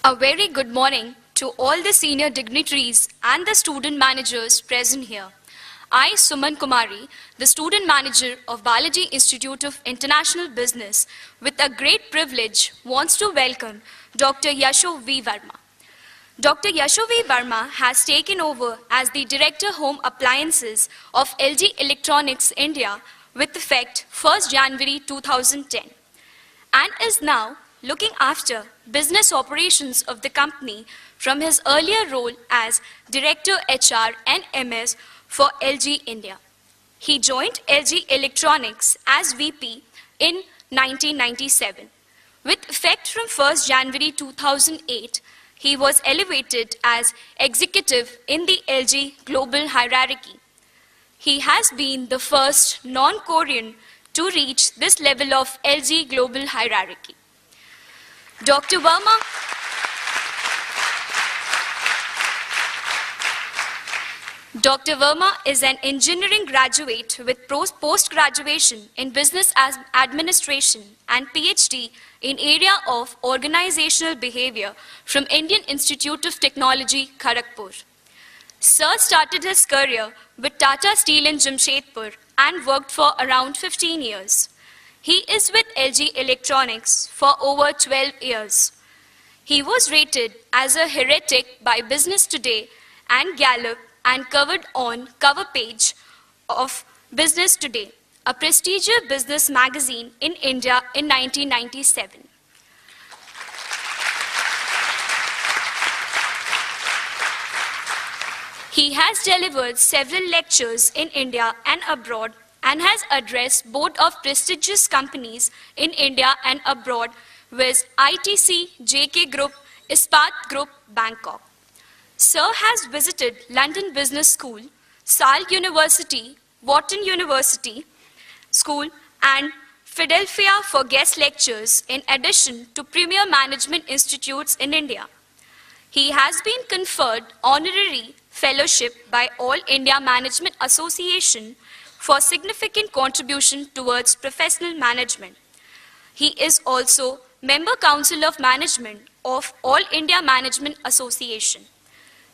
A very good morning to all the senior dignitaries and the student managers present here. I, Suman Kumari, the student manager of Balaji Institute of International Business, with a great privilege, wants to welcome Dr. Yasho V. Verma. Dr. Yasho V. Verma has taken over as the Director Home Appliances of LG Electronics India with effect 1st January 2010 and is now looking after business operations of the company from his earlier role as Director HR and MS for LG India. He joined LG Electronics as VP in 1997. With effect from 1st January 2008, he was elevated as executive in the LG global hierarchy. He has been the first non-Korean to reach this level of LG global hierarchy. Dr. Verma is an engineering graduate with post-graduation in business administration and PhD in area of organizational behavior from Indian Institute of Technology, Kharagpur. Sir started his career with Tata Steel in Jamshedpur and worked for around 15 years. He is with LG Electronics for over 12 years. He was rated as a heretic by Business Today and Gallup and covered on cover page of Business Today, a prestigious business magazine in India in 1997. He has delivered several lectures in India and abroad and has addressed board of prestigious companies in India and abroad with ITC, JK Group, Ispat Group, Bangkok. Sir has visited London Business School, Sal University, Wharton University School, and Philadelphia for guest lectures in addition to premier management institutes in India. He has been conferred honorary fellowship by All India Management Association for significant contribution towards professional management. He is also Member Council of Management of All India Management Association.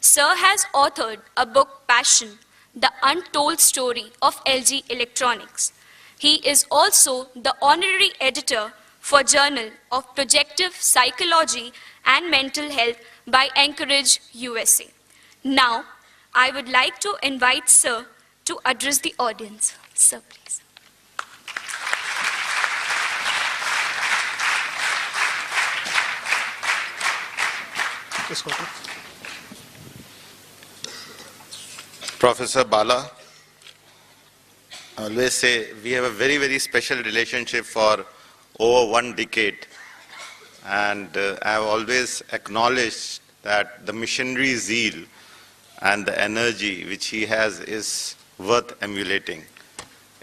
Sir has authored a book, Passion, The Untold Story of LG Electronics. He is also the honorary editor for Journal of Projective Psychology and Mental Health by Anchorage, USA. Now, I would like to invite Sir to address the audience. Sir, please. Professor Bala, I always say we have a very, very special relationship for over 1 decade. And I have always acknowledged that the missionary zeal and the energy which he has is worth emulating.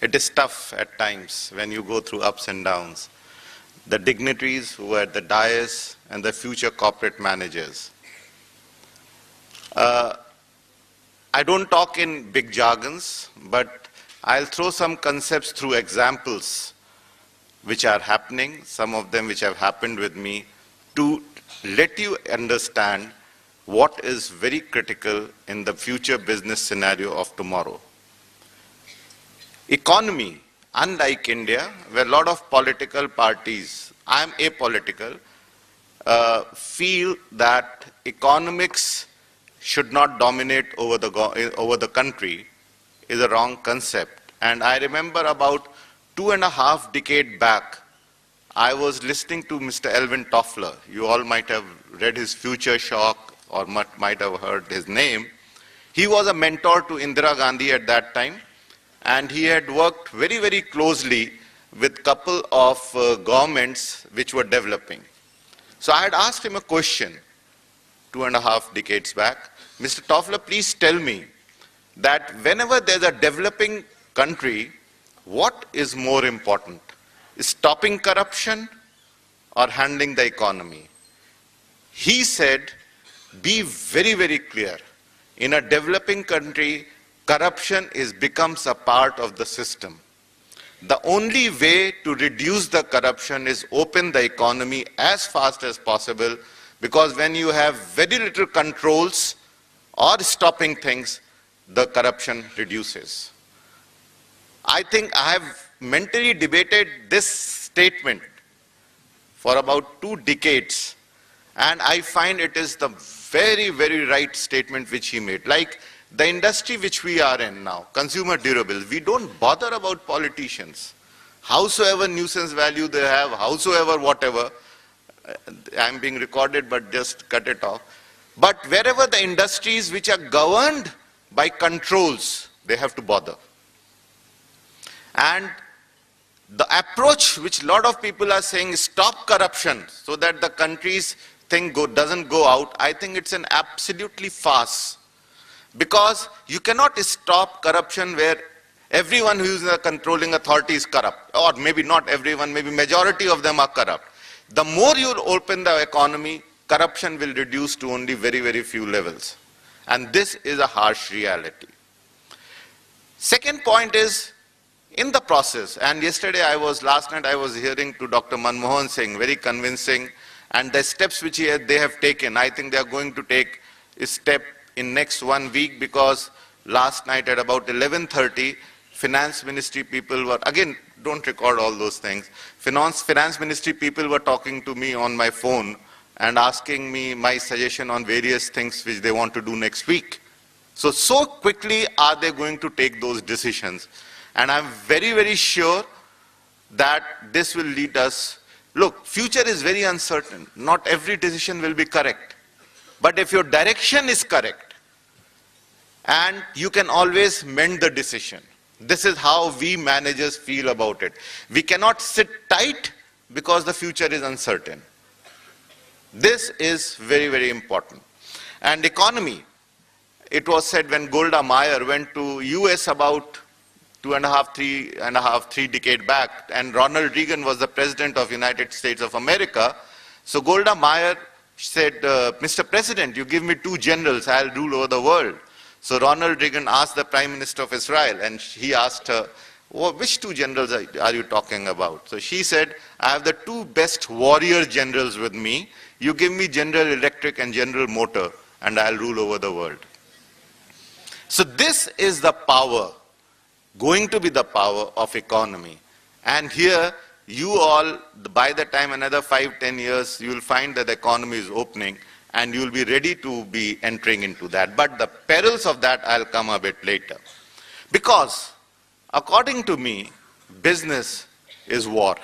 It is tough at times when you go through ups and downs. The dignitaries who are at the dais and the future corporate managers. I don't talk in big jargons, but I'll throw some concepts through examples which are happening, some of them which have happened with me, to let you understand what is very critical in the future business scenario of tomorrow. Economy, unlike India, where a lot of political parties, I am apolitical, feel that economics should not dominate over the country is a wrong concept. And I remember about 2.5 decades back, I was listening to Mr. Alvin Toffler. You all might have read his Future Shock or might have heard his name. He was a mentor to Indira Gandhi at that time, and he had worked very, very closely with a couple of governments which were developing. So I had asked him a question 2.5 decades back. Mr. Toffler, please tell me that whenever there's a developing country, what is more important? Is stopping corruption or handling the economy? He said, be very, very clear. In a developing country, corruption becomes a part of the system. The only way to reduce the corruption is open the economy as fast as possible. Because when you have very little controls or stopping things, the corruption reduces. I think I have mentally debated this statement for about 2 decades, and I find it is the very, very right statement which he made. Like the industry which we are in now, consumer durables, we don't bother about politicians. Howsoever nuisance value they have, howsoever whatever, I'm being recorded, but just cut it off. But wherever the industries which are governed by controls, they have to bother. And the approach which a lot of people are saying is stop corruption so that the country's thing doesn't go out, I think it's an absolutely farce. Because you cannot stop corruption where everyone who is in the controlling authority is corrupt. Or maybe not everyone, maybe majority of them are corrupt. The more you open the economy, corruption will reduce to only very, very few levels. And this is a harsh reality. Second point is, in the process, and last night I was hearing to Dr. Manmohan Singh, very convincing, and the steps which they have taken, I think they are going to take a step in next 1 week, because last night at about 11:30, finance ministry people were, again, don't record all those things, finance ministry people were talking to me on my phone and asking me my suggestion on various things which they want to do next week. So quickly are they going to take those decisions. And I'm very, very sure that this will lead us. Look, future is very uncertain. Not every decision will be correct. But if your direction is correct, and you can always mend the decision. This is how we managers feel about it. We cannot sit tight because the future is uncertain. This is very, very important. And economy, it was said when Golda Meir went to US about 3 decades back, and Ronald Reagan was the president of United States of America. So Golda Meir said, Mr. President, you give me 2 generals, I'll rule over the world. So Ronald Reagan asked the Prime Minister of Israel, and he asked her, which 2 generals are you talking about? So she said, I have the 2 best warrior generals with me. You give me General Electric and General Motor, and I'll rule over the world. So this is the power, going to be the power of economy. And here, you all, by the time another 5-10 years, you will find that the economy is opening, and you will be ready to be entering into that. But the perils of that, I'll come a bit later. Because, according to me, business is war.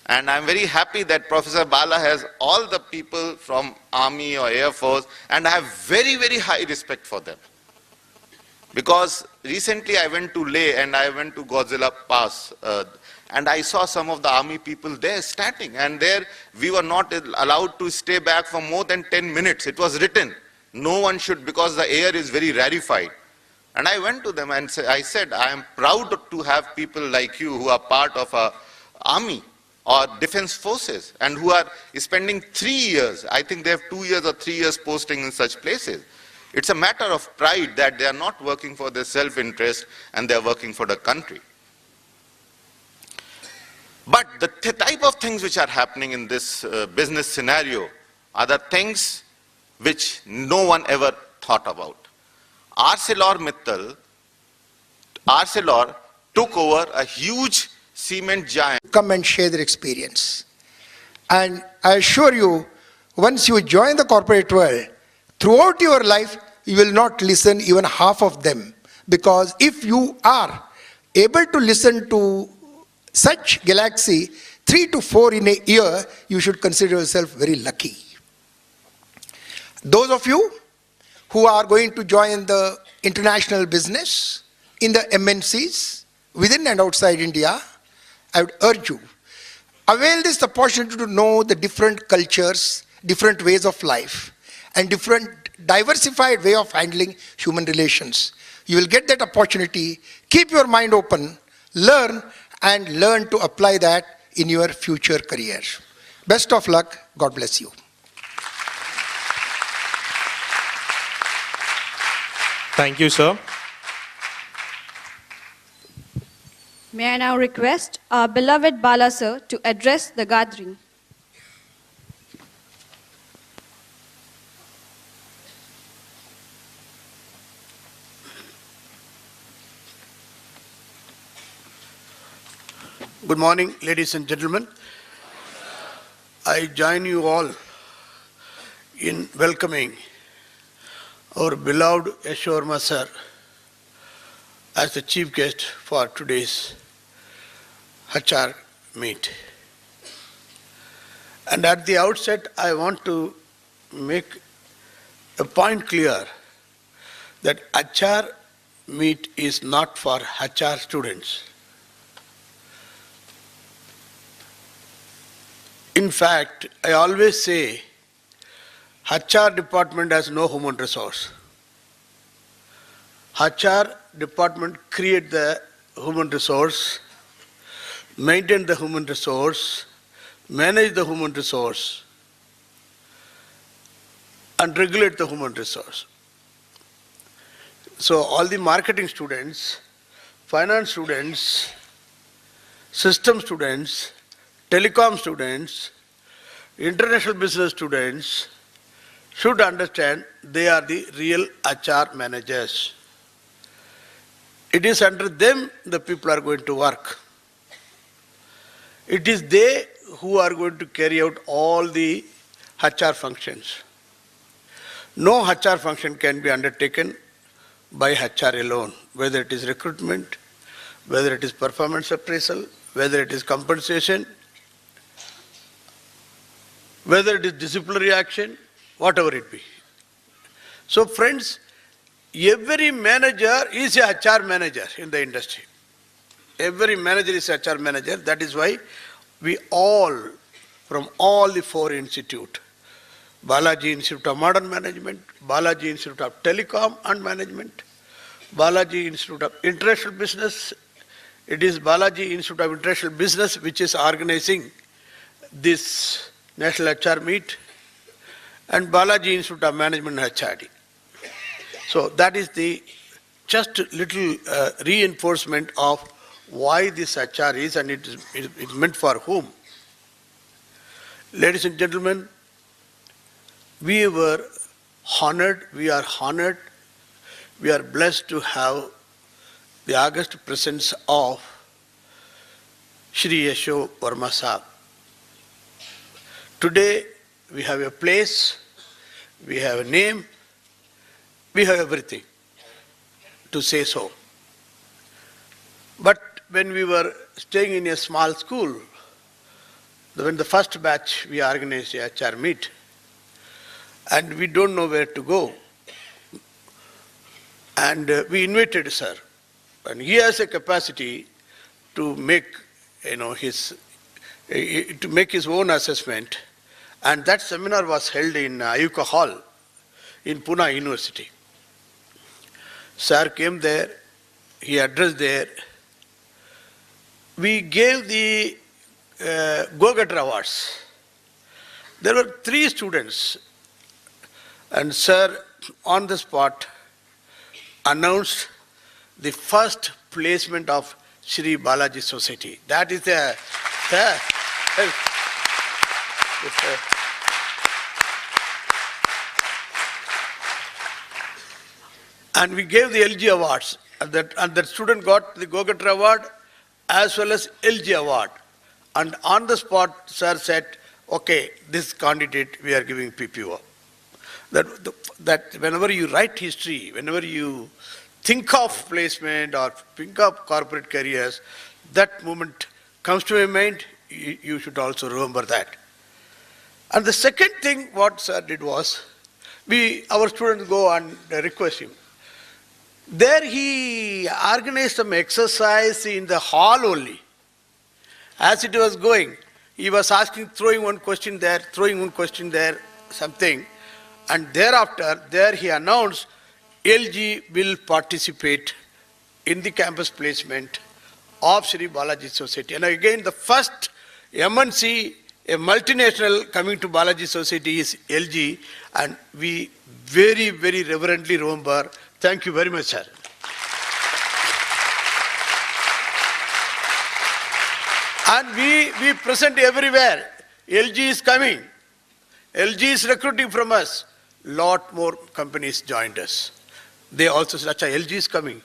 And I'm very happy that Professor Bala has all the people from Army or Air Force, and I have very, very high respect for them. Because recently I went to Leh and I went to Godzilla Pass, and I saw some of the army people there standing, and there we were not allowed to stay back for more than 10 minutes. It was written, no one should, because the air is very rarefied. And I went to them and I said, I am proud to have people like you who are part of our army or defense forces and who are spending 3 years, I think they have 2 years or 3 years posting in such places. It's a matter of pride that they are not working for their self-interest and they are working for the country. But the type of things which are happening in this business scenario are the things which no one ever thought about. ArcelorMittal took over a huge cement giant. Come and share their experience. And I assure you, once you join the corporate world, throughout your life, you will not listen even half of them. Because if you are able to listen to such galaxy 3 to 4 in a year, you should consider yourself very lucky. Those of you who are going to join the international business in the MNCs within and outside India, I would urge you, avail this opportunity to know the different cultures, different ways of life, and different diversified way of handling human relations. You will get that opportunity. Keep your mind open, learn to apply that in your future career. Best of luck. God bless you. Thank you, sir. May I now request our beloved Bala sir to address the gathering. Good morning, ladies and gentlemen. I join you all in welcoming our beloved Yashu Verma sir as the chief guest for today's HR meet. And at the outset, I want to make a point clear that HR meet is not for HR students. In fact, I always say HR department has no human resource. HR department create the human resource, maintain the human resource, manage the human resource, and regulate the human resource. So all the marketing students, finance students, system students, telecom students, international business students should understand they are the real HR managers. It is under them the people are going to work. It is they who are going to carry out all the HR functions. No HR function can be undertaken by HR alone, whether it is recruitment, whether it is performance appraisal, whether it is compensation, whether it is disciplinary action, whatever it be. So friends, every manager is a HR manager in the industry. Every manager is a HR manager. That is why we all, from all the four institutes, Balaji Institute of Modern Management, Balaji Institute of Telecom and Management, Balaji Institute of International Business, it is Balaji Institute of International Business which is organizing this National HR Meet, and Balaji Institute of Management HRD. So that is the just little reinforcement of why this HR is and it is meant for whom. Ladies and gentlemen, we were honored, we are honored, we are blessed to have the august presence of Shri Yashu Verma Sahab. Today we have a place, we have a name, we have everything to say so. But when we were staying in a small school, when the first batch we organized a HR meet, and we don't know where to go, and we invited sir, and he has a capacity to make, his own assessment, and that seminar was held in Ayuka Hall in Pune University. Sir came there, he addressed there. We gave the Go-Getter Awards. There were 3 students, and sir on the spot announced the first placement of Shri Balaji Society. That is the and we gave the LG awards, and that student got the Go-Getter Award as well as LG Award. And on the spot, sir said, okay, this candidate we are giving PPO. That whenever you write history, whenever you think of placement or think of corporate careers, that moment comes to my mind, you should also remember that. And the second thing what sir did was, our students go and request him. There he organized some exercise in the hall only. As it was going, he was asking, throwing one question there, something. And thereafter, there he announced, LG will participate in the campus placement of Shri Balaji Society. And again, the first MNC, a multinational coming to Balaji Society is LG, and we very, very reverently remember. Thank you very much, sir. And we present everywhere. LG is coming. LG is recruiting from us. Lot more companies joined us. They also said, Acha, LG is coming.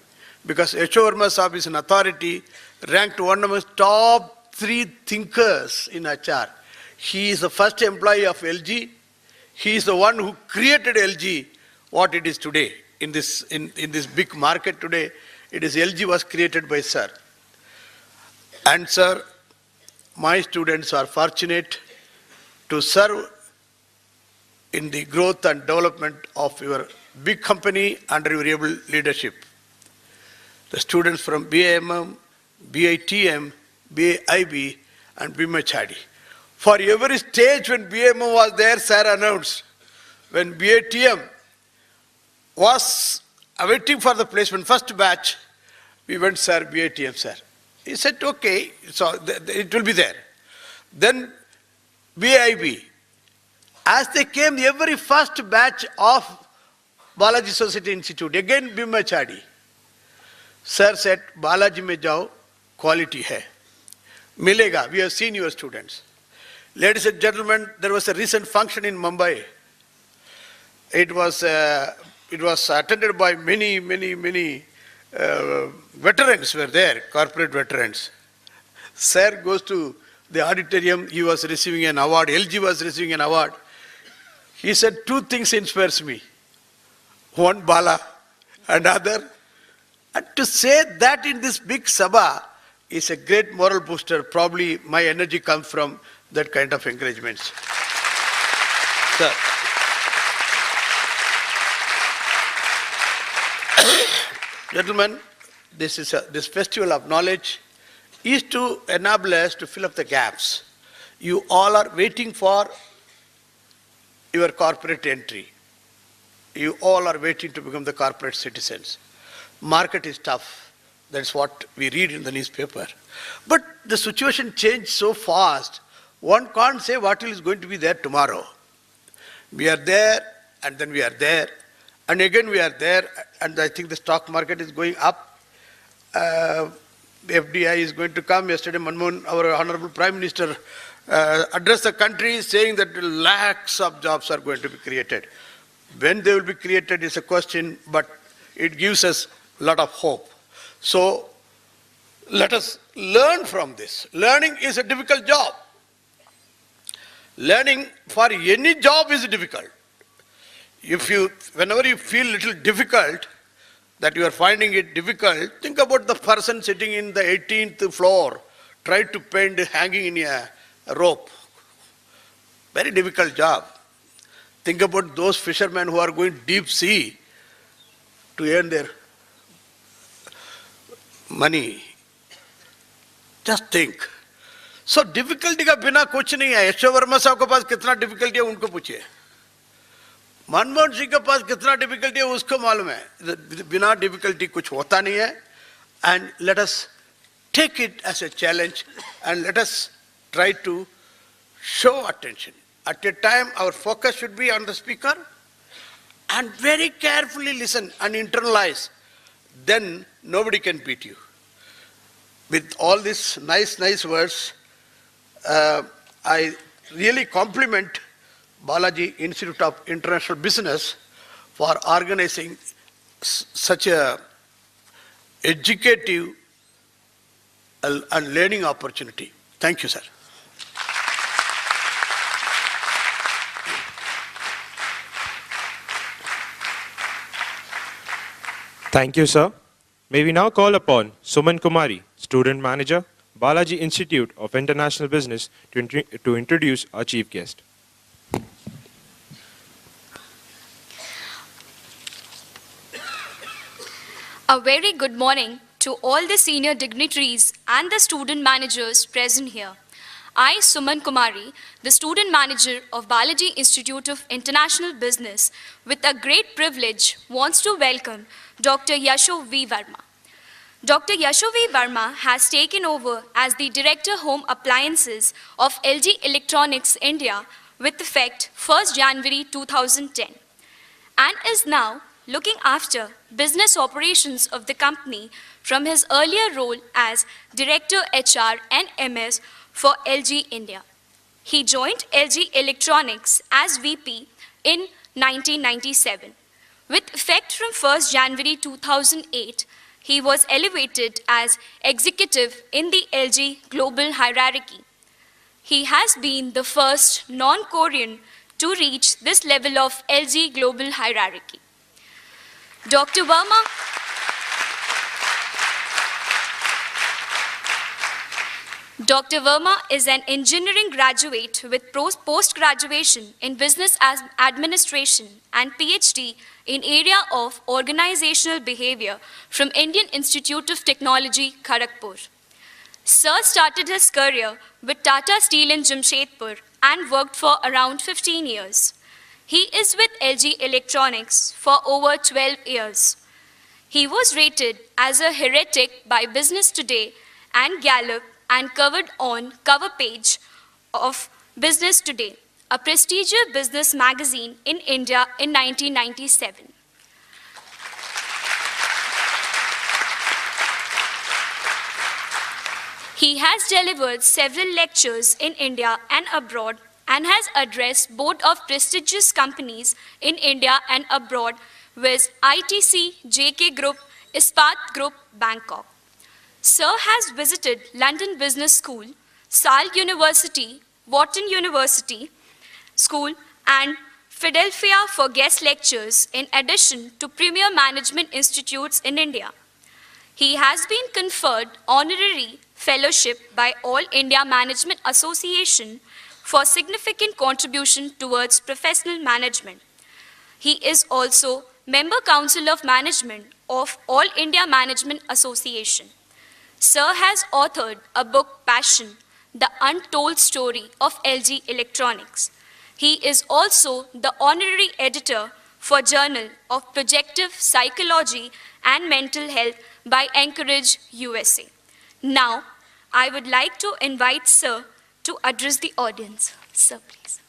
Because Yashu Verma Sahab is an authority, ranked one amongst top three thinkers in HR. He is the first employee of LG. He is the one who created LG what it is today. In this big market today, it is LG was created by Sir. And Sir, my students are fortunate to serve in the growth and development of your big company under your able leadership. The students from BAMM, BITM, BIB, and BMHRD. For every stage when BAMM was there, Sir announced. When BITM was awaiting for the placement, first batch, we went, Sir, BITM, Sir. He said, okay, so it will be there. Then BIB. As they came, every first batch of Balaji Society Institute, again BMHRD. Sir said, Balaji mein jao, quality hai. Milega, we have seen your students. Ladies and gentlemen, there was a recent function in Mumbai. It was attended by many veterans were there, corporate veterans. Sir goes to the auditorium, he was receiving an award, LG was receiving an award. He said, two things inspires me. One, Bala, and other. And to say that in this big sabha is a great moral booster. Probably my energy comes from that kind of encouragements. Sir. Gentlemen, this festival of knowledge is to enable us to fill up the gaps. You all are waiting for your corporate entry. You all are waiting to become the corporate citizens. Market is tough. That's what we read in the newspaper. But the situation changed so fast, one can't say what is going to be there tomorrow. We are there, and then we are there, and again we are there, and I think the stock market is going up. FDI is going to come. Yesterday, Manmohan, our Honorable Prime Minister, addressed the country saying that lakhs of jobs are going to be created. When they will be created is a question, but it gives us a lot of hope. So let us learn from this. Learning is a difficult job. Learning for any job is difficult. Whenever you feel little difficult, that you are finding it difficult, think about the person sitting in the 18th floor, tried to paint hanging in a rope. Very difficult job. Think about those fishermen who are going deep sea to earn their money. Just think. So difficulty का बिना कुछ नहीं है. यशो वर्मा साहब के पास कितना difficulty है उनको पूछिए. मनमोहन सिंह के पास कितना difficulty है उसको मालूम है. बिना difficulty कुछ होता नहीं है. And let us take it as a challenge and let us try to show attention. At a time, our focus should be on the speaker and very carefully listen and internalize. Then nobody can beat you. With all these nice words, I really compliment Balaji Institute of International Business for organizing such a educative and learning opportunity. Thank you, sir. Thank you, sir. May we now call upon Suman Kumari, Student Manager, Balaji Institute of International Business, to introduce our chief guest. A very good morning to all the senior dignitaries and the student managers present here. I, Suman Kumari, the student manager of Balaji Institute of International Business, with a great privilege, wants to welcome Dr. Yasho V. Verma. Dr. Yasho V. Verma has taken over as the Director Home Appliances of LG Electronics India with effect 1st January 2010 and is now looking after business operations of the company from his earlier role as Director HR and MS for LG India. He joined LG Electronics as VP in 1997. With effect from 1st January 2008, he was elevated as executive in the LG global hierarchy. He has been the first non-Korean to reach this level of LG global hierarchy. Dr. Verma Dr. Verma is an engineering graduate with post-graduation in business administration and PhD in area of organizational behavior from Indian Institute of Technology, Kharagpur. Sir started his career with Tata Steel in Jamshedpur and worked for around 15 years. He is with LG Electronics for over 12 years. He was rated as a heretic by Business Today and Gallup and covered on cover page of Business Today, a prestigious business magazine in India in 1997. He has delivered several lectures in India and abroad and has addressed board of prestigious companies in India and abroad with ITC, JK Group, Ispat Group, Bangkok. Sir has visited London Business School, Sal University, Wharton University School, and Philadelphia for guest lectures in addition to premier management institutes in India. He has been conferred honorary fellowship by All India Management Association for significant contribution towards professional management. He is also Member Council of Management of All India Management Association. Sir has authored a book, Passion, The Untold Story of LG Electronics. He is also the honorary editor for Journal of Projective Psychology and Mental Health by Anchorage, USA. Now, I would like to invite Sir to address the audience. Sir, please.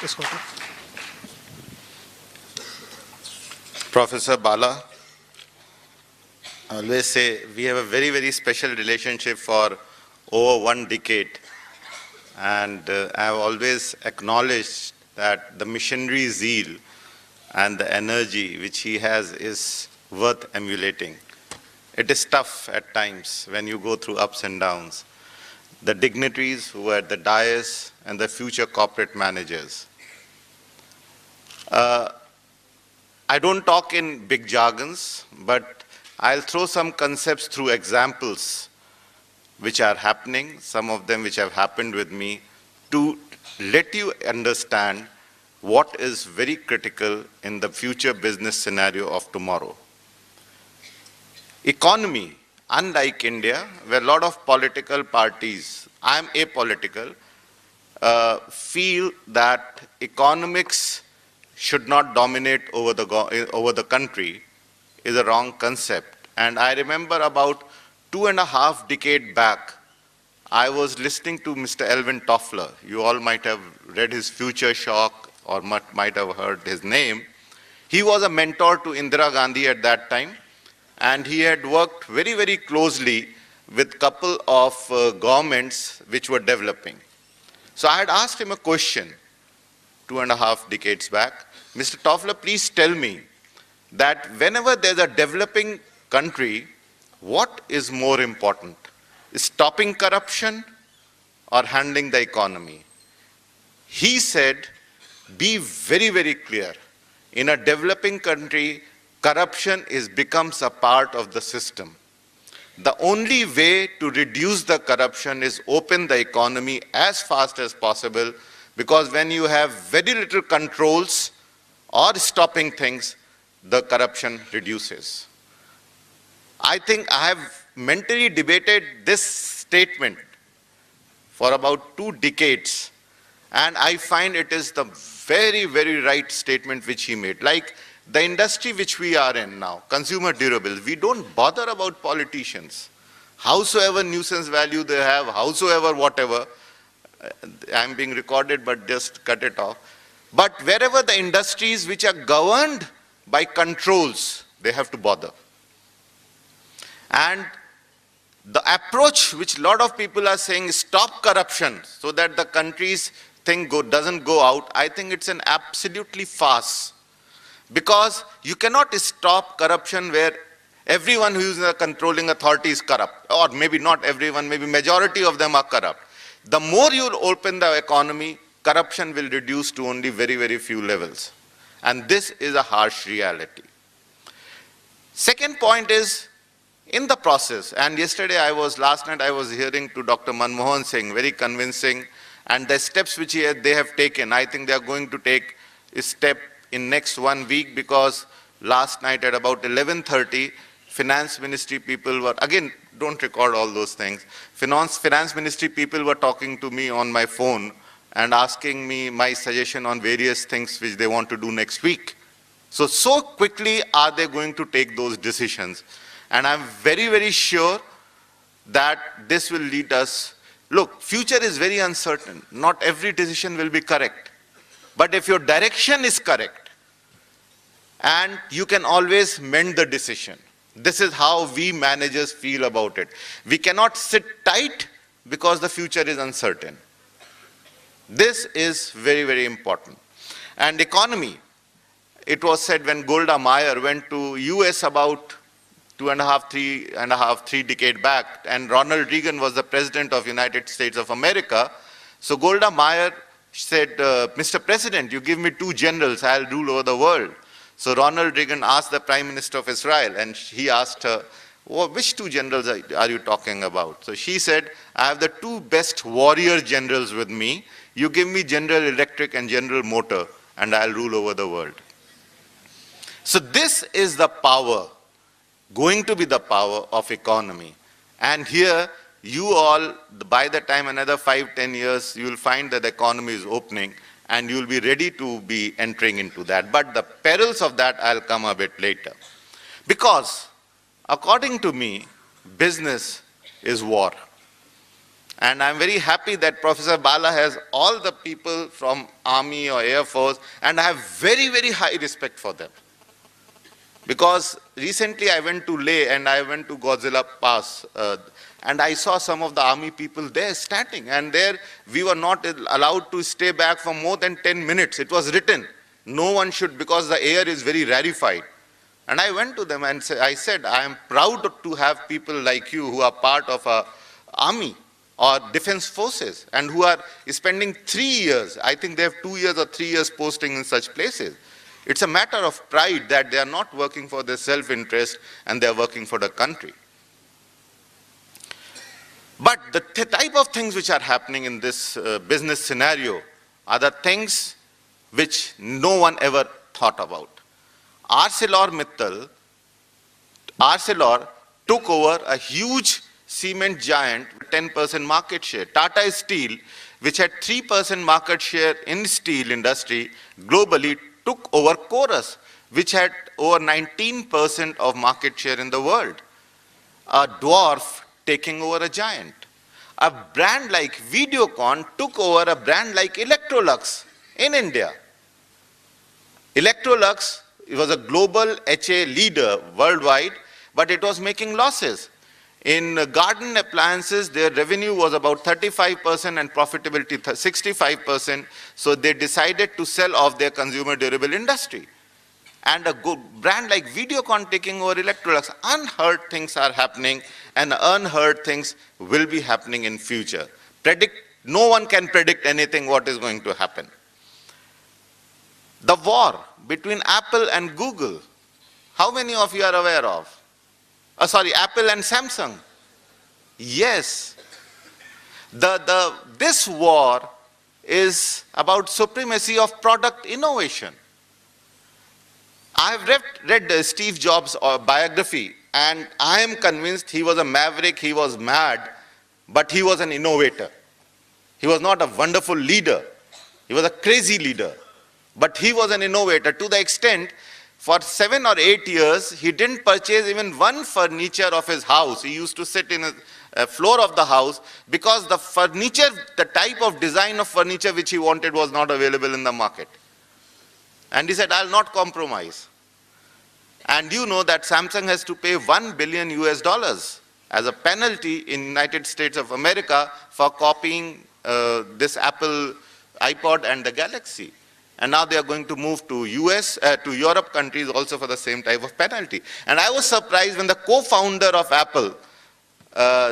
Yes, Gautam. Professor Bala, I always say we have a very, very special relationship for over 1 decade. And I have always acknowledged that the missionary zeal and the energy which he has is worth emulating. It is tough at times when you go through ups and downs. The dignitaries who are at the dais and the future corporate managers. I don't talk in big jargons, but I'll throw some concepts through examples which are happening, some of them which have happened with me, to let you understand what is very critical in the future business scenario of tomorrow. Economy, unlike India, where a lot of political parties, I am apolitical, feel that economics should not dominate over the country is a wrong concept. And I remember about 2.5 decades back, I was listening to Mr. Alvin Toffler. You all might have read his Future Shock or might have heard his name. He was a mentor to Indira Gandhi at that time, and he had worked very, very closely with a couple of governments which were developing. So I had asked him a question 2.5 decades back. Mr. Toffler, please tell me that whenever there's a developing country, what is more important? Stopping corruption or handling the economy? He said, be very, very clear. In a developing country, corruption becomes a part of the system. The only way to reduce the corruption is open the economy as fast as possible, because when you have very little controls or stopping things, the corruption reduces. I think I have mentally debated this statement for about 2 decades, and I find it is the very, very right statement which he made. Like the industry which we are in now, consumer durables, we don't bother about politicians. Howsoever nuisance value they have, howsoever whatever, I'm being recorded, but just cut it off. But wherever the industries which are governed by controls, they have to bother. And the approach which a lot of people are saying is stop corruption so that the countries thing doesn't go out, I think it's an absolutely farce. Because you cannot stop corruption where everyone who is in the controlling authority is corrupt. Or maybe not everyone, maybe majority of them are corrupt. The more you open the economy, corruption will reduce to only very, very few levels. And this is a harsh reality. Second point is, in the process, and last night I was hearing to Dr. Manmohan Singh, very convincing, and the steps which they have taken, I think they are going to take a step in next 1 week, because last night at about 11:30, Finance Ministry people were, again, don't record all those things, Finance Ministry people were talking to me on my phone and asking me my suggestion on various things which they want to do next week. So quickly are they going to take those decisions. And I'm very, very sure that this will lead us. Look, future is very uncertain. Not every decision will be correct. But if your direction is correct, and you can always mend the decision. This is how we managers feel about it. We cannot sit tight because the future is uncertain. This is very, very important. And economy, it was said when Golda Meir went to US about 3 decades back, and Ronald Reagan was the president of United States of America. So Golda Meir said, Mr. President, you give me 2 generals, I'll rule over the world. So Ronald Reagan asked the Prime Minister of Israel, and he asked her, well, which 2 generals are you talking about? So she said, I have the 2 best warrior generals with me. You give me General Electric and General Motor, and I'll rule over the world. So this is the power, going to be the power of economy. And here, you all, by the time another 5-10 years, you will find that the economy is opening, and you will be ready to be entering into that. But the perils of that, I'll come a bit later. Because, according to me, business is war. And I'm very happy that Professor Bala has all the people from Army or Air Force, and I have very, very high respect for them. Because recently I went to Leh and I went to Godzilla Pass, and I saw some of the army people there standing, and there we were not allowed to stay back for more than 10 minutes. It was written, no one should, because the air is very rarefied. And I went to them and I said, I am proud to have people like you who are part of our army or defense forces and who are spending 3 years, I think they have 2 years or 3 years posting in such places. It's a matter of pride that they are not working for their self-interest and they are working for the country. But the type of things which are happening in this business scenario are the things which no one ever thought about. ArcelorMittal took over a huge cement giant with 10% market share. Tata Steel, which had 3% market share in steel industry globally, took over Chorus, which had over 19% of market share in the world. A dwarf taking over a giant. A brand like Videocon took over a brand like Electrolux in India. Electrolux was a global HA leader worldwide, but it was making losses. In garden appliances, their revenue was about 35% and profitability 65%, so they decided to sell off their consumer durable industry. And a good brand like Videocon taking over Electrolux, unheard things are happening, and unheard things will be happening in future. No one can predict anything what is going to happen. The war between Apple and Google, how many of you are aware of? Apple and Samsung. Yes. This war is about supremacy of product innovation. I have read Steve Jobs' biography, and I am convinced he was a maverick, he was mad, but he was an innovator. He was not a wonderful leader. He was a crazy leader. But he was an innovator to the extent for 7 or 8 years, he didn't purchase even one furniture of his house. He used to sit in a floor of the house because the furniture, the type of design of furniture which he wanted was not available in the market. And he said, I'll not compromise. And you know that Samsung has to pay $1 billion as a penalty in United States of America for copying this Apple iPod and the Galaxy. And now they are going to move to to Europe countries also for the same type of penalty. And I was surprised when the co-founder of Apple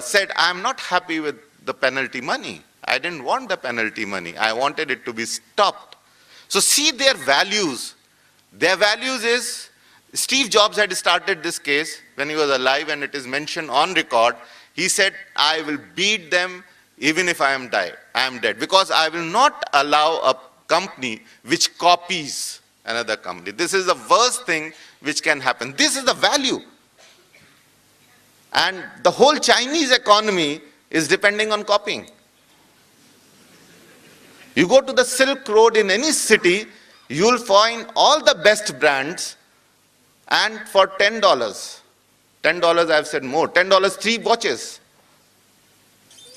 said, I'm not happy with the penalty money. I didn't want the penalty money. I wanted it to be stopped. So see their values. Their values is, Steve Jobs had started this case when he was alive, and it is mentioned on record. He said, I will beat them even if I am dead, because I will not allow a company which copies another company. This is the worst thing which can happen. This is the value. And the whole Chinese economy is depending on copying. You go to the Silk Road in any city, you'll find all the best brands, and for $10, $10 I've said more, $10 3 watches.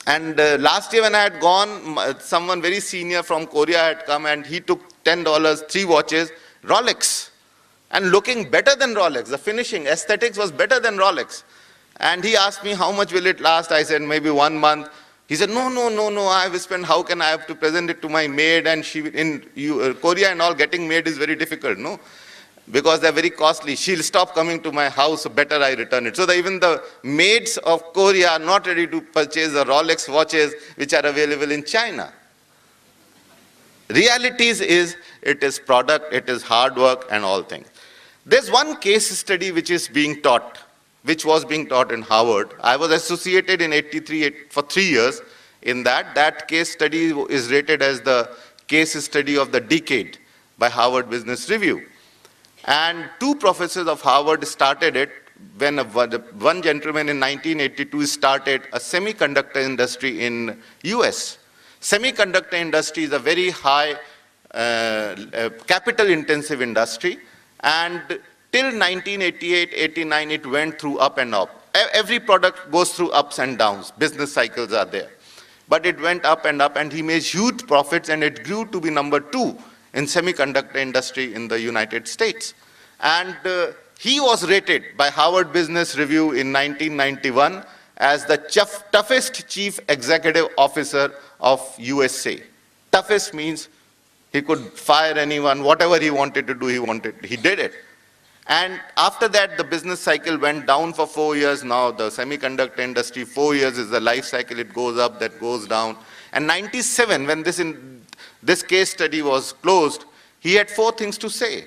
And last year when I had gone, someone very senior from Korea had come and he took $10, 3 watches, Rolex. And looking better than Rolex, the finishing, aesthetics was better than Rolex. And he asked me, how much will it last? I said, maybe 1 month. He said, no, I have spent, how can I have to present it to my maid? And she, in Korea and all, getting maid is very difficult, no? Because they're very costly. She'll stop coming to my house, so better I return it. So even the maids of Korea are not ready to purchase the Rolex watches which are available in China. Realities is, it is product, it is hard work and all things. There's one case study which is being taught, which was being taught in Harvard. I was associated in '83 for 3 years in that. That case study is rated as the case study of the decade by Harvard Business Review. And 2 professors of Harvard started it when one gentleman in 1982 started a semiconductor industry in US. Semiconductor industry is a very high capital intensive industry, and till 1988-89 it went through up and up. Every product goes through ups and downs, business cycles are there. But it went up and he made huge profits, and it grew to be number 2 in semiconductor industry in the United States. And he was rated by Harvard Business Review in 1991 as the toughest chief executive officer of USA. Toughest means he could fire anyone, whatever he wanted to do, he did it. And after that, the business cycle went down for 4 years. Now the semiconductor industry, 4 years is the life cycle. It goes up, that goes down. And 97, when this case study was closed, he had 4 things to say.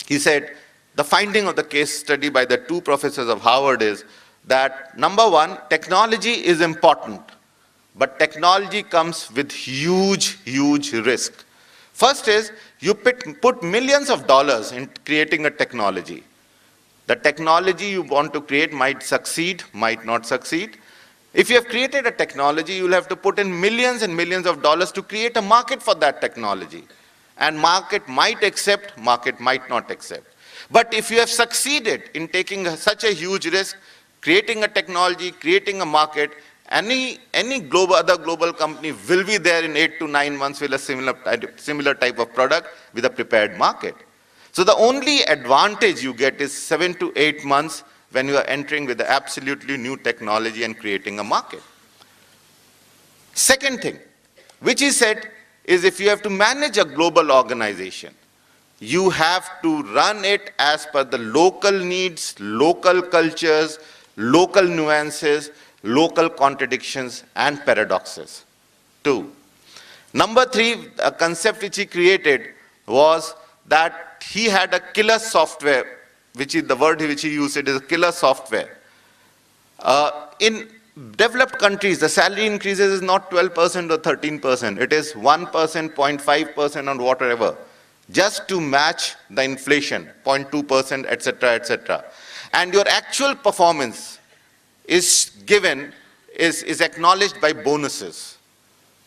He said, the finding of the case study by the 2 professors of Harvard is that, number 1, technology is important, but technology comes with huge risk. First is, you put millions of dollars in creating a technology. The technology you want to create might succeed, might not succeed. If you have created a technology, you'll have to put in millions and millions of dollars to create a market for that technology. And market might accept, market might not accept. But if you have succeeded in taking such a huge risk, creating a technology, creating a market, any other global company will be there in 8 to 9 months with a similar type of product with a prepared market. So the only advantage you get is 7 to 8 months when you are entering with the absolutely new technology and creating a market. Second thing, which he said, is if you have to manage a global organization, you have to run it as per the local needs, local cultures, local nuances, local contradictions and paradoxes. 2. Number 3, a concept which he created was that he had a killer software, which is the word which he used, it is a killer software. In developed countries, the salary increases is not 12% or 13%. It is 1%, 0.5% or whatever, just to match the inflation, 0.2%, etc., etc. And your actual performance is given, is acknowledged by bonuses.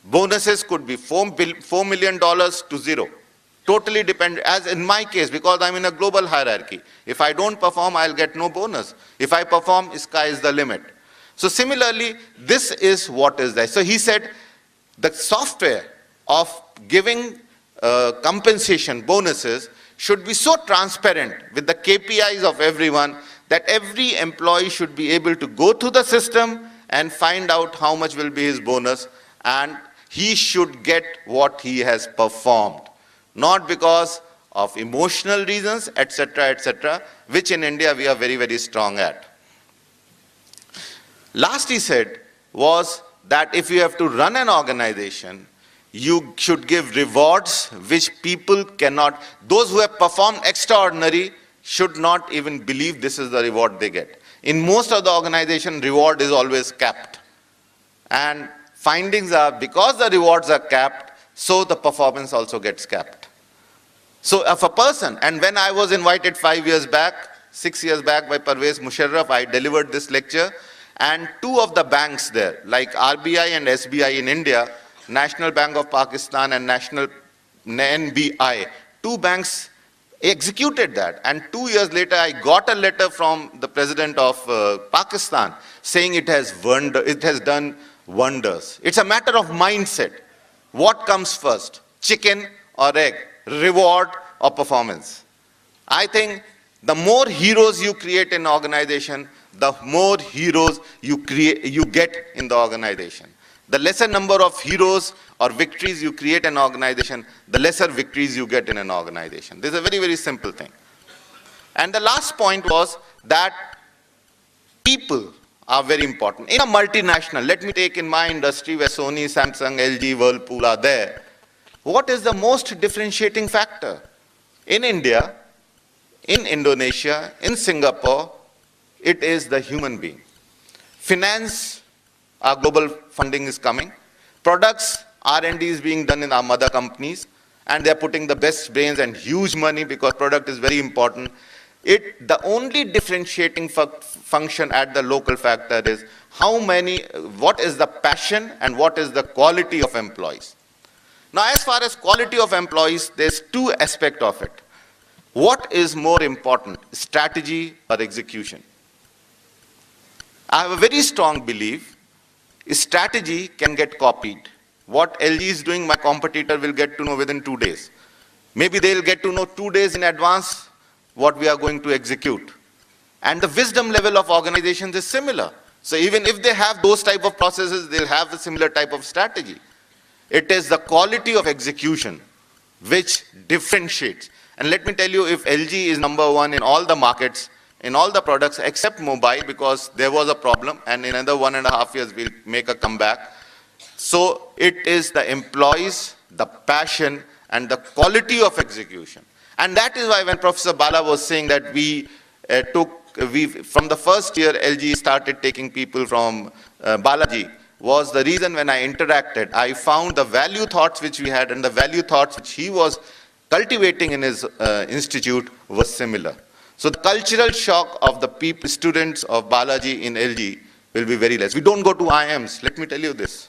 Bonuses could be $4 million to 0. Totally depend, as in my case, because I'm in a global hierarchy. If I don't perform, I'll get no bonus. If I perform, sky is the limit. So similarly, this is what is there. So he said, the software of giving compensation, bonuses, should be so transparent with the KPIs of everyone that every employee should be able to go through the system and find out how much will be his bonus. And he should get what he has performed, not because of emotional reasons, etc., which in India we are very, very strong at. Last he said was that if you have to run an organization, you should give rewards which people cannot, those who have performed extraordinary should not even believe this is the reward they get. In most of the organization, reward is always capped. And findings are, because the rewards are capped, so the performance also gets capped. So if a person, and when I was invited 5 years back, 6 years back by Parvez Musharraf, I delivered this lecture, and two of the banks there, like RBI and SBI in India, National Bank of Pakistan and National NBI, two banks executed that. And 2 years later, I got a letter from the president of Pakistan saying it has done wonders. It's a matter of mindset. What comes first, chicken or egg, reward or performance? I think the more heroes you create in an organization, the more heroes you get in the organization. The lesser number of heroes or victories you create in an organization, the lesser victories you get in an organization. This is a very, very simple thing. And the last point was that people are very important. In a multinational, let me take in my industry where Sony, Samsung, LG, Whirlpool are there. What is the most differentiating factor? In India, in Indonesia, in Singapore, it is the human being. Finance, our global funding is coming. Products, R&D is being done in our mother companies, and they're putting the best brains and huge money because product is very important. The only differentiating function at the local factor is what is the passion and what is the quality of employees. Now, as far as quality of employees, there's two aspects of it. What is more important, strategy or execution? I have a very strong belief, strategy can get copied. What LG is doing, my competitor will get to know within 2 days. Maybe they'll get to know 2 days in advance what we are going to execute. And the wisdom level of organizations is similar. So even if they have those type of processes, they'll have a similar type of strategy. It is the quality of execution which differentiates. And let me tell you, if LG is number one in all the markets, in all the products except mobile, because there was a problem, and in another 1.5 years we'll make a comeback. So it is the employees, the passion, and the quality of execution. And that is why when Professor Bala was saying that from the first year LG started taking people from Balaji, was the reason when I interacted, I found the value thoughts which we had and the value thoughts which he was cultivating in his institute was similar. So the cultural shock of the students of Balaji in LG will be very less. We don't go to IIMs, let me tell you this.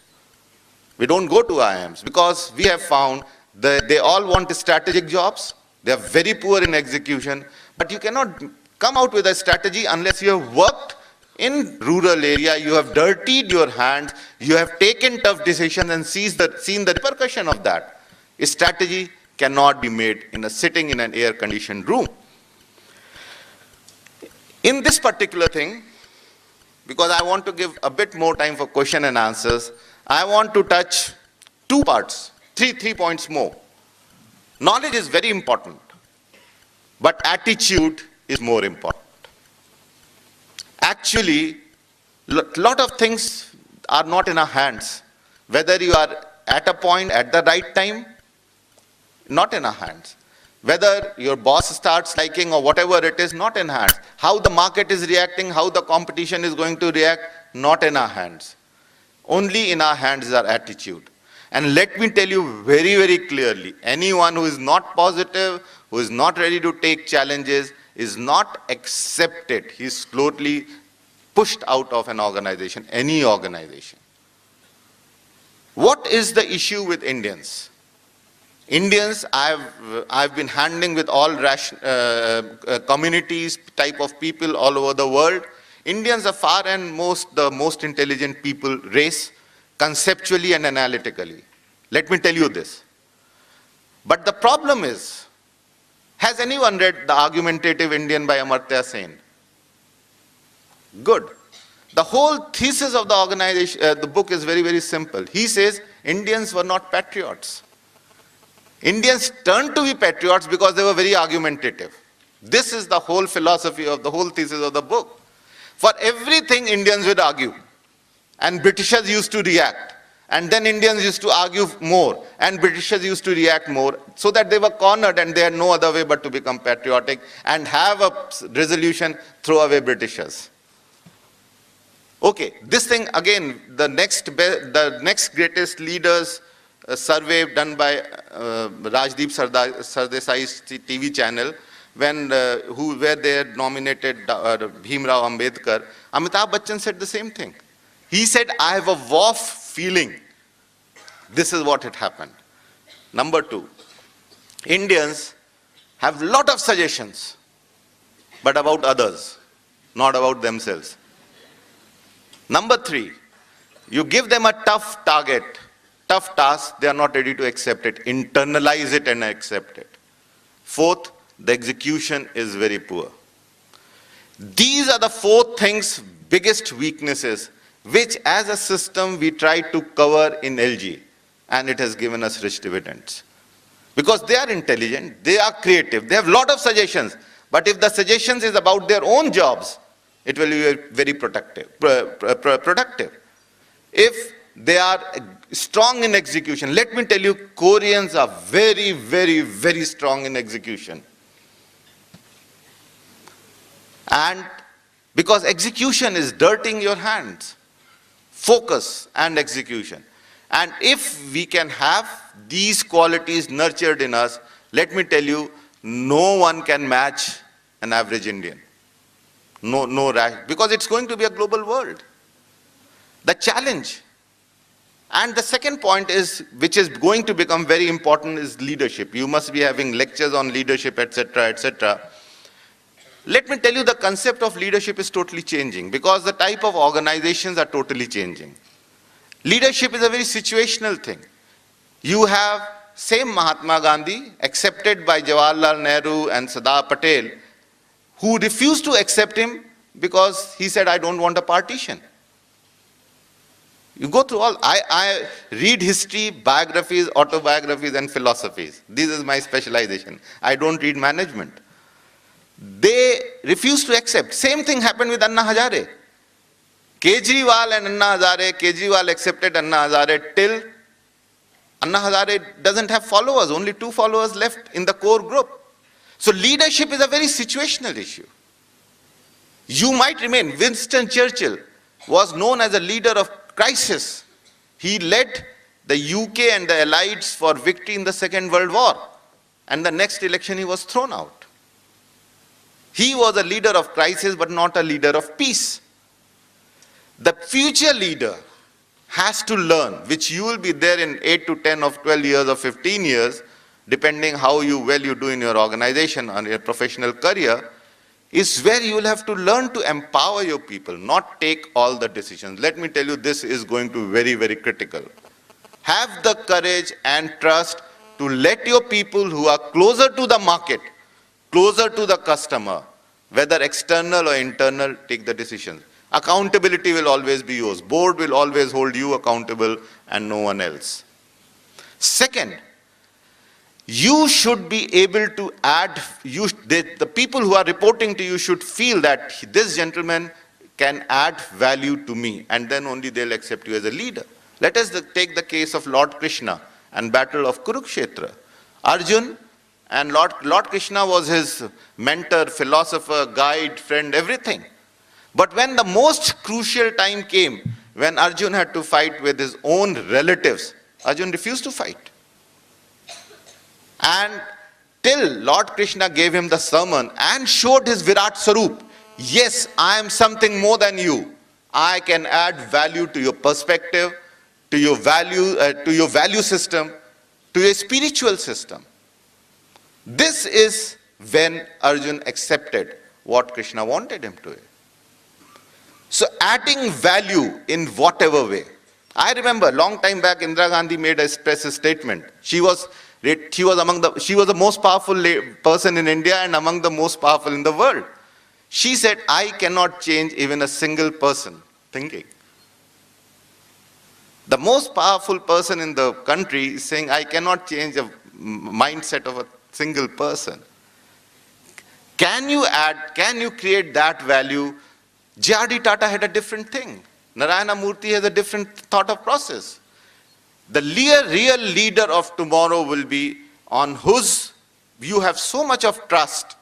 We don't go to IIMs because we have found that they all want strategic jobs. They are very poor in execution, but you cannot come out with a strategy unless you have worked in rural area, you have dirtied your hands, you have taken tough decisions and seen the repercussion of that. A strategy cannot be made sitting in an air-conditioned room. In this particular thing, because I want to give a bit more time for question and answers, I want to touch two parts, three points more. Knowledge is very important, but attitude is more important. Actually, lot of things are not in our hands. Whether you are at a point at the right time, not in our hands. Whether your boss starts liking or whatever it is, not in hands. How the market is reacting, how the competition is going to react, not in our hands. Only in our hands is our attitude. And let me tell you very, very clearly, anyone who is not positive, who is not ready to take challenges, is not accepted. He is slowly pushed out of an organization, any organization. What is the issue with Indians? Indians, I've been handling with all communities, type of people all over the world. Indians are far and the most intelligent people, race, conceptually and analytically. Let me tell you this. But the problem is, has anyone read The Argumentative Indian by Amartya Sen? Good. The whole thesis of the organization, the book is very, very simple. He says, Indians were not patriots. Indians turned to be patriots because they were very argumentative. This is the whole philosophy of the whole thesis of the book. For everything, Indians would argue. And Britishers used to react. And then Indians used to argue more. And Britishers used to react more. So that they were cornered and they had no other way but to become patriotic and have a resolution, throw away Britishers. Okay, this thing again, the next greatest leaders survey done by Rajdeep Sardesai's TV channel, where they had nominated Bhimrao Ambedkar, Amitabh Bachchan said the same thing. He said, I have a warped feeling. This is what had happened. Number two, Indians have a lot of suggestions, but about others, not about themselves. Number three, you give them a tough target, tough task, they are not ready to accept it. Internalize it and accept it. Fourth, the execution is very poor. These are the four things, biggest weaknesses, which as a system we try to cover in LG, and it has given us rich dividends. Because they are intelligent, they are creative, they have a lot of suggestions, but if the suggestions is about their own jobs, it will be very productive. If they are strong in execution, let me tell you, Koreans are very, very, very strong in execution. And because execution is dirtying your hands, focus and execution. And if we can have these qualities nurtured in us, let me tell you, no one can match an average Indian. Because it's going to be a global world. The challenge, and the second point is, which is going to become very important, is leadership. You must be having lectures on leadership, etc., etc. Let me tell you, the concept of leadership is totally changing because the type of organizations are totally changing. Leadership is a very situational thing. You have same Mahatma Gandhi, accepted by Jawaharlal Nehru and Sardar Patel, who refused to accept him because he said, I don't want a partition. You go through all, I read history, biographies, autobiographies, and philosophies. This is my specialization. I don't read management. They refused to accept. Same thing happened with Anna Hazare. Kejriwal and Anna Hazare, Kejriwal accepted Anna Hazare till Anna Hazare doesn't have followers, only 2 followers left in the core group. So leadership is a very situational issue. You might remain. Winston Churchill was known as a leader of crisis. He led the UK and the Allies for victory in the Second World War. And the next election he was thrown out. He was a leader of crisis but not a leader of peace. The future leader has to learn, which you will be there in 8 to 10 or 12 years or 15 years, depending how well you do in your organization or your professional career, is where you will have to learn to empower your people, not take all the decisions. Let me tell you, this is going to be very, very critical. Have the courage and trust to let your people who are closer to the market, closer to the customer, whether external or internal, take the decisions. Accountability will always be yours. Board will always hold you accountable and no one else. Second, you should be able to add, the people who are reporting to you should feel that this gentleman can add value to me, and then only they'll accept you as a leader. Let us take the case of Lord Krishna and Battle of Kurukshetra. Arjun and Lord Krishna was his mentor, philosopher, guide, friend, everything. But when the most crucial time came, when Arjun had to fight with his own relatives, Arjun refused to fight. And till Lord Krishna gave him the sermon and showed his Virat Sarup, yes, I am something more than you. I can add value to your perspective, to your value system, to your spiritual system. This is when Arjun accepted what Krishna wanted him to. So adding value in whatever way. I remember long time back, Indira Gandhi made a statement. She was the most powerful person in India and among the most powerful in the world. She said, I cannot change even a single person thinking. The most powerful person in the country is saying, I cannot change the mindset of a single person. Can you create that value? J.R.D. Tata had a different thing. Narayana Murthy has a different thought of process. The real leader of tomorrow will be on whose you have so much of trust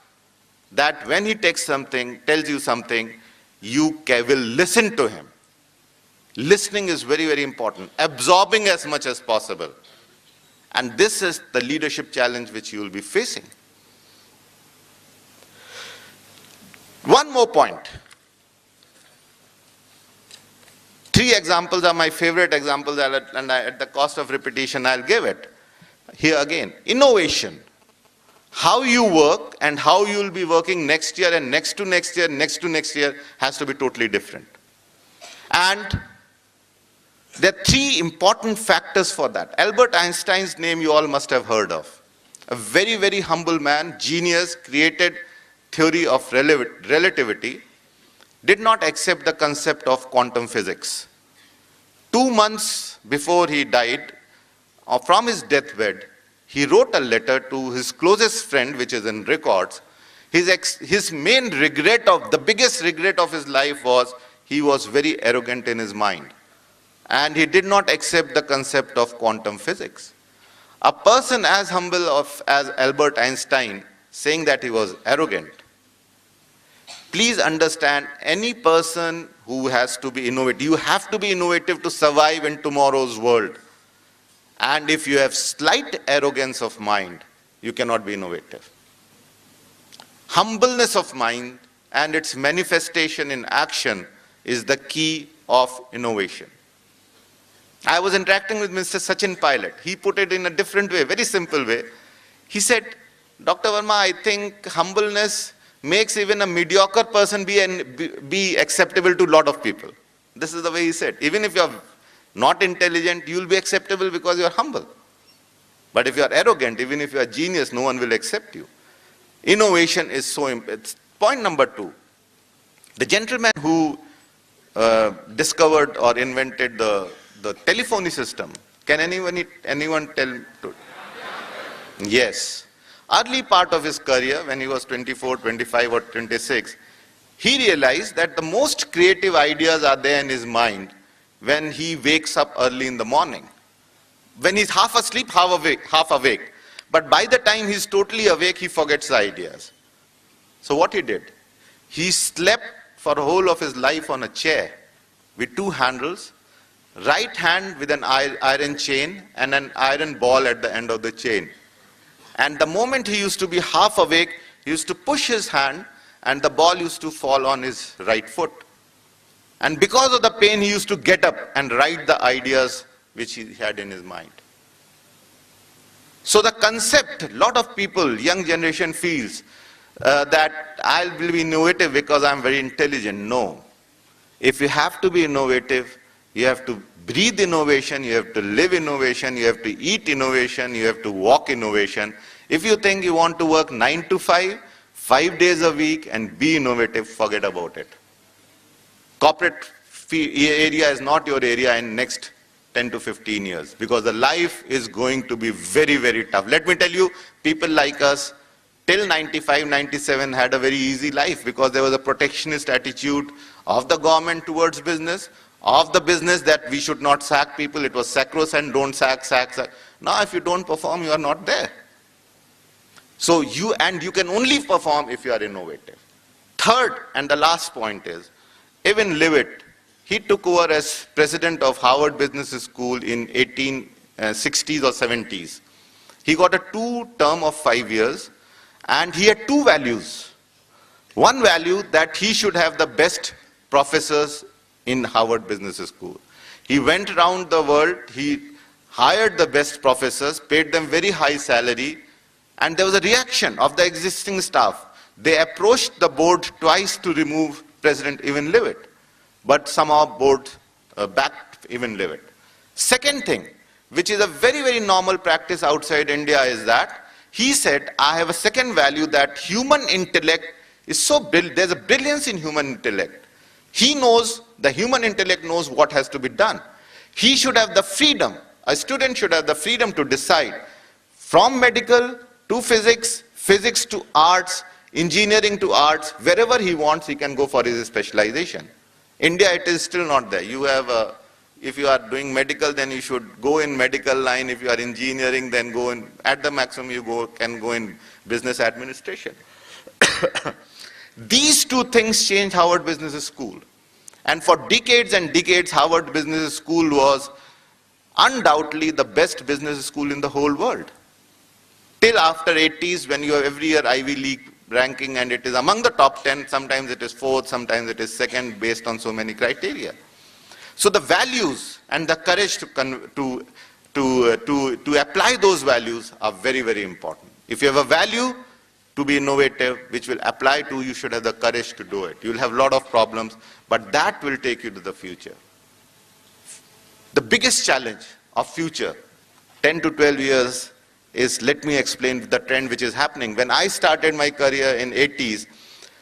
that when he takes something, tells you something, you will listen to him. Listening is very, very important. Absorbing as much as possible. And this is the leadership challenge which you will be facing. One more point. 3 examples are my favorite examples, and at the cost of repetition, I'll give it. Here again, innovation. How you work and how you will be working next year and next to next year, next to next year has to be totally different. And there are 3 important factors for that. Albert Einstein's name you all must have heard of. A very, very humble man, genius, created theory of relativity, did not accept the concept of quantum physics. 2 months before he died, from his deathbed, he wrote a letter to his closest friend, which is in records. His main regret the biggest regret of his life was he was very arrogant in his mind. And he did not accept the concept of quantum physics. A person as humble as Albert Einstein saying that he was arrogant. Please understand, any person who has to be innovative, you have to be innovative to survive in tomorrow's world. And if you have slight arrogance of mind, you cannot be innovative. Humbleness of mind and its manifestation in action is the key of innovation. I was interacting with Mr. Sachin Pilot. He put it in a different way, very simple way. He said, Dr. Verma, I think humbleness makes even a mediocre person be acceptable to a lot of people. This is the way he said. Even if you're not intelligent, you'll be acceptable because you're humble. But if you're arrogant, even if you're a genius, no one will accept you. Innovation is so important. Point number 2. The gentleman who discovered or invented the telephony system, can anyone tell? Yes. Early part of his career, when he was 24, 25 or 26, he realized that the most creative ideas are there in his mind when he wakes up early in the morning. When he's half asleep, half awake. But by the time he's totally awake, he forgets the ideas. So what he did? He slept for the whole of his life on a chair with 2 handles, right hand with an iron chain and an iron ball at the end of the chain. And the moment he used to be half awake, he used to push his hand and the ball used to fall on his right foot. And because of the pain, he used to get up and write the ideas which he had in his mind. So the concept, a lot of people, young generation feels that I will be innovative because I'm very intelligent. No. If you have to be innovative, you have to breathe innovation, you have to live innovation, you have to eat innovation, you have to walk innovation. If you think you want to work 9 to 5, 5 days a week and be innovative, forget about it. Corporate area is not your area in next 10 to 15 years because the life is going to be very, very tough. Let me tell you, people like us till 95, 97 had a very easy life because there was a protectionist attitude of the government towards business, of the business that we should not sack people. It was sacrosanct, don't sack. Now if you don't perform, you are not there. So you can only perform if you are innovative. Third and the last point is, Evan Levitt, he took over as president of Harvard Business School in 1860s or 70s. He got a 2 term of 5 years and he had 2 values. One value that he should have the best professors in Harvard Business School. He went around the world, he hired the best professors, paid them very high salary, and there was a reaction of the existing staff. They approached the board twice to remove President Evan Levitt, but somehow board backed Evan Levitt. Second thing, which is a very, very normal practice outside India, is that he said, I have a second value that human intellect is so brilliant, there's a brilliance in human intellect. He knows, the human intellect knows what has to be done. He should have the freedom, a student should have the freedom to decide from medical to physics, physics to arts, engineering to arts, wherever he wants, he can go for his specialization. India, it is still not there. You have if you are doing medical, then you should go in medical line. If you are engineering, then go in, at the maximum you can go in business administration. These two things changed Harvard Business School. And for decades and decades, Harvard Business School was undoubtedly the best business school in the whole world. Till after 80s, when you have every year Ivy League ranking and it is among the top 10, sometimes it is fourth, sometimes it is second, based on so many criteria. So the values and the courage to apply those values are very, very important. If you have a value to be innovative, which will apply to, you should have the courage to do it. You will have a lot of problems, but that will take you to the future. The biggest challenge of future, 10 to 12 years, is, let me explain the trend which is happening. When I started my career in 80s,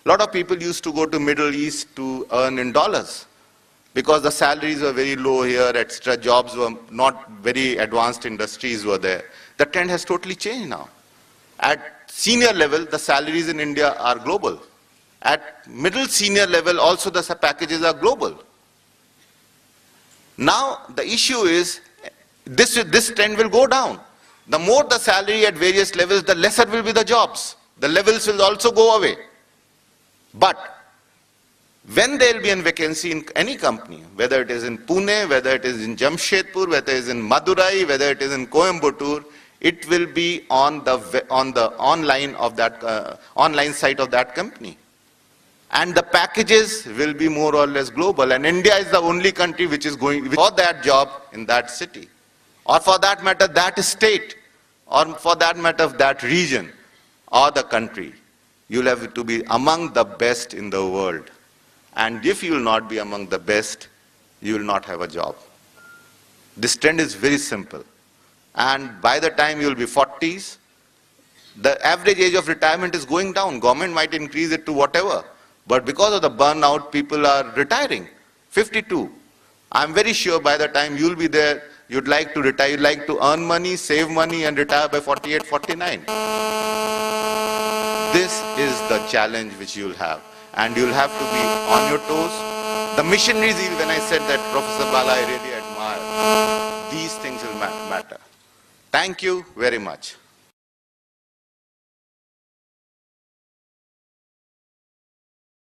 a lot of people used to go to Middle East to earn in dollars, because the salaries were very low here, extra jobs were not, very advanced industries were there. The trend has totally changed now. At senior level, the salaries in India are global. At middle senior level, also the packages are global. Now, the issue is, this trend will go down. The more the salary at various levels, the lesser will be the jobs. The levels will also go away. But when there will be a vacancy in any company, whether it is in Pune, whether it is in Jamshedpur, whether it is in Madurai, whether it is in Coimbatore, it will be on the online of that online site of that company. And the packages will be more or less global. And India is the only country which is going for that job in that city, or for that matter that state, or for that matter that region or the country. You'll have to be among the best in the world. And if you will not be among the best, you will not have a job. This trend is very simple. And by the time you will be 40s, the average age of retirement is going down. Government might increase it to whatever. But because of the burnout, people are retiring. 52. I'm very sure by the time you'll be there, you'd like to retire, you'd like to earn money, save money, and retire by 48, 49. This is the challenge which you'll have. And you'll have to be on your toes. The missionaries, when I said that, Professor Bala, I really admire, these things will matter. Thank you very much.